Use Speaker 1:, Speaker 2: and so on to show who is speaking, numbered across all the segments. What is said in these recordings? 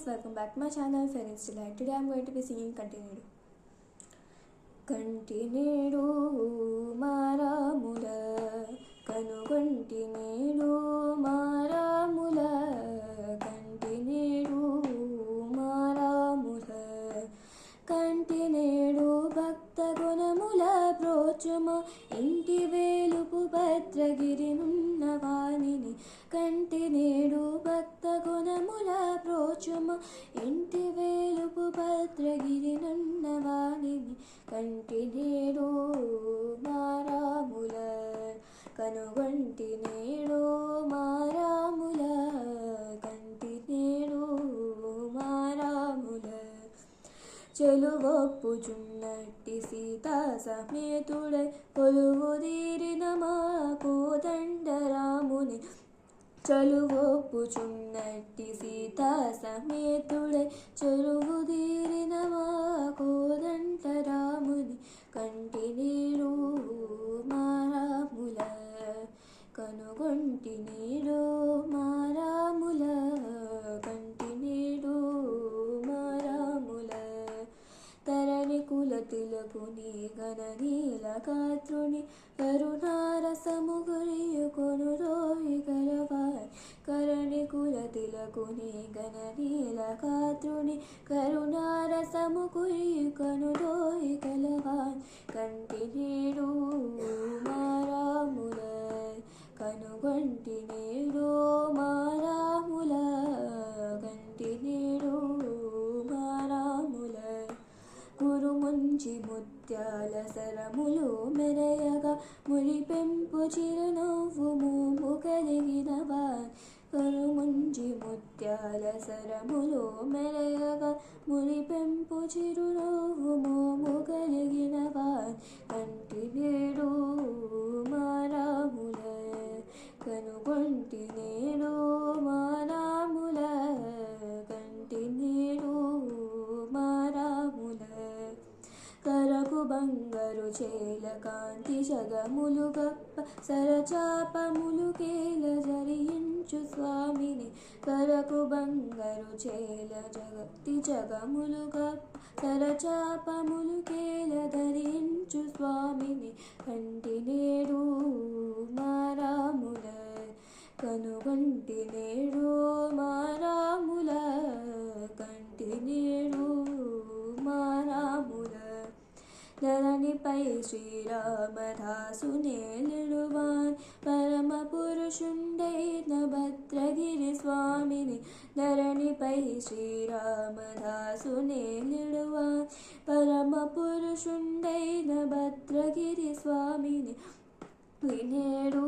Speaker 1: welcome back to my channel Fairy's Delight. Today I'm going to be singing Continued. కంటినేడు మారాముల కనుగొంటినేడు మారాముల కంటినేడు మారాముల కంటినేడు భక్త గుణముల ప్రోచుమ ఇంటి వేలుపు భద్రగిరినున్న వాణిని కంటినేడు భక్త గుణముల ప్రోచుమ ఇంటి వేలుపు భద్రగిరినున్న వాణిని కంటినేడు మారాముల కనుగొంటినేడు మారాముల కంటినేడు మారాముల చెలువొప్పుచున్నట్టి సీతా సమేతుడై కొలువుదీరిన మా కోదండరాముని చెలువొప్పుచున్నట్టి సీతా సమేతుడై చెలువుదీరిన మా కోదండరాముని కంటినేడు మారాముల కనుగొంటినేడు మారాముల కంటినేడు మారాముల తరణి కులతిలకుని గణనీల గాత్రుని కరుణారసము గురియుకొను రోయి గలవాయ్ కరణి కులతిలకుని గణనీల గాత్రుని కరుణారసము గురియుకొను రోయి గలవాయ్ కంటినేడు మారాముల కనుగొంటినేడు మారాముల కంటినేడు మారాముల కురుముంచి ముత్యాల సరములు మెరయగా మురిపెంపు చిరునవ్వు మూము కలిగినవా కురుముంచి ముత్యాల సరములు మెరయగా మురిపెంపు చిరునవ్వు మూము కలిగినవా కంటినేడు మారాముల కనుగొంటినేడు మారాముల కంటినేడు మారాముల కరకు బంగారు చేల కాంతి జగములు గప్ప సరచాపములు కేల జరించు స్వామిని కరకు బంగారు చేల జగతి జగములు గప్ప సరచాపములు కేల ధరించు స్వామిని కంటినేడు మారాముల కనుగొంటినేడు మారాముల కంటినేడు మారాముల ధరణిపై శ్రీరామదాసునేలువాన్ పరమ పురుషుండైన భద్రగిరి స్వామిని ధరణిపై శ్రీరామదాసునేలువాన్ పరమ పురుషుండైన భద్రగిరి స్వామిని వినేడు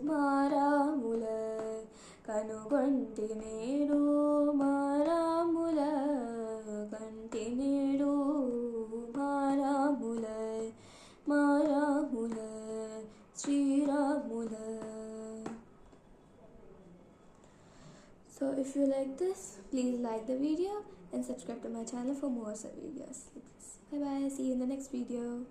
Speaker 1: మారాముల కనుగొంటినేడు మారాముల కంటినేడు మారాముల మారాముల శ్రీరాముల. So if you like this, please like the video and subscribe to my channel for more such videos. Bye bye, see you in the next video.